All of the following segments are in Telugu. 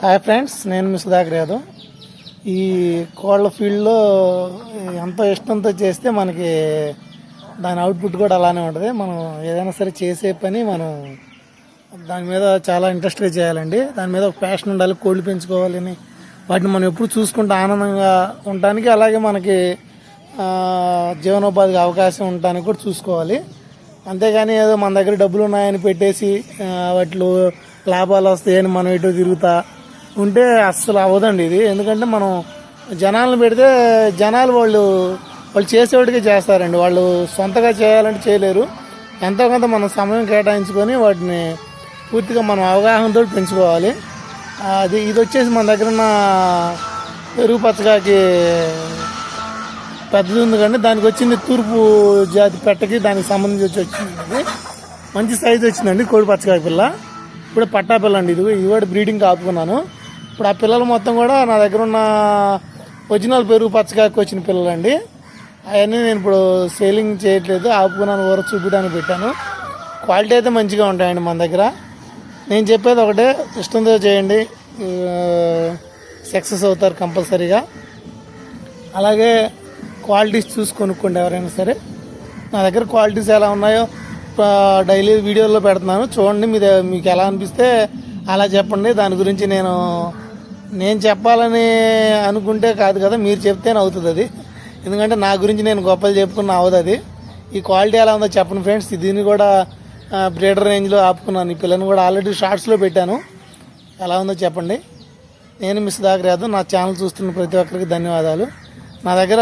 హాయ్ ఫ్రెండ్స్, నేను మీ సుధాకర్ యాదవ్. ఈ కోళ్ళ ఫీల్డ్లో ఎంతో ఇష్టంతో చేస్తే మనకి దాని అవుట్పుట్ కూడా అలానే ఉంటుంది. మనం ఏదైనా సరే చేసే పని మనం దాని మీద చాలా ఇంట్రెస్ట్గా చేయాలండి. దాని మీద ఒక ప్యాషన్ ఉండాలి. కోళ్ళు పెంచుకోవాలని వాటిని మనం ఎప్పుడు చూసుకుంటూ ఆనందంగా ఉండటానికి, అలాగే మనకి జీవనోపాధికి అవకాశం ఉండటానికి కూడా చూసుకోవాలి. అంతేగాని ఏదో మన దగ్గర డబ్బులు ఉన్నాయని పెట్టేసి వాటిలో లాభాలు వస్తాయని మనం ఎటు తిరుగుతా ఉంటే అస్సలు అవ్వదండి ఇది. ఎందుకంటే మనం జనాలను పెడితే జనాలు వాళ్ళు చేసేవాడికే చేస్తారండి. వాళ్ళు సొంతగా చేయాలంటే చేయలేరు. ఎంతో కొంత మనం సమయం కేటాయించుకొని వాటిని పూర్తిగా మనం అవగాహనతో పెంచుకోవాలి. ఇది వచ్చేసి మన దగ్గర ఉన్న పెరుగు పచ్చకాకి పెద్దది ఉంది, కానీ దానికి వచ్చింది తూర్పు జాతి పెట్టకి దానికి సంబంధించి వచ్చింది. మంచి సైజు వచ్చిందండి కోడి పచ్చకాకి పిల్ల. ఇప్పుడు పట్టా పిల్ల అండి. ఇది కూడా బ్రీడింగ్ ఆపుకున్నాను. ఇప్పుడు ఆ పిల్లలు మొత్తం కూడా నా దగ్గర ఉన్న ఒరిజినల్ పెరుగు పచ్చకాకి వచ్చిన పిల్లలండి. అవన్నీ నేను ఇప్పుడు సేలింగ్ చేయట్లేదు, ఆపుకున్నాను. ఊర చూపించడానికి పెట్టాను. క్వాలిటీ అయితే మంచిగా ఉంటాయండి మన దగ్గర. నేను చెప్పేది ఒకటే, ఇష్టంతో చేయండి, సక్సెస్ అవుతారు కంపల్సరీగా. అలాగే క్వాలిటీస్ చూసి కొనుక్కోండి ఎవరైనా సరే. నా దగ్గర క్వాలిటీస్ ఎలా ఉన్నాయో డైలీ వీడియోలో పెడుతున్నాను, చూడండి. మీకు ఎలా అనిపిస్తే అలా చెప్పండి. దాని గురించి నేను చెప్పాలని అనుకుంటే కాదు కదా, మీరు చెప్తేనే అవుతుంది అది. ఎందుకంటే నా గురించి నేను గొప్పలు చెప్పుకున్న అవ్వదు అది. ఈ క్వాలిటీ ఎలా ఉందో చెప్పండి ఫ్రెండ్స్. దీన్ని కూడా బ్రీడర్ రేంజ్లో ఆపుకున్నాను. ఈ పిల్లని కూడా ఆల్రెడీ షార్ట్స్లో పెట్టాను. ఎలా ఉందో చెప్పండి. నేను మీ సుధాకర్ యాదవ్. నా ఛానల్ చూస్తున్న ప్రతి ఒక్కరికి ధన్యవాదాలు. నా దగ్గర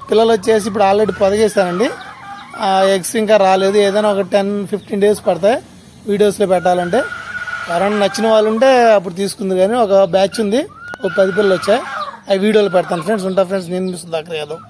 పిల్లలు వచ్చేసి ఇప్పుడు ఆల్రెడీ పొదగేస్తానండి. ఎగ్స్ ఇంకా రాలేదు. ఏదైనా ఒక 10-15 డేస్ పడతాయి వీడియోస్లో పెట్టాలంటే. ఎవరైనా నచ్చిన వాళ్ళు ఉంటే అప్పుడు తీసుకుంది. కానీ ఒక బ్యాచ్ ఉంది, ఒక 10 పిల్లలు వచ్చాయి. అవి వీడియోలో పెడతాను ఫ్రెండ్స్. ఉంటా ఫ్రెండ్స్, నేను మీ సుధాకర్ యాదవ్.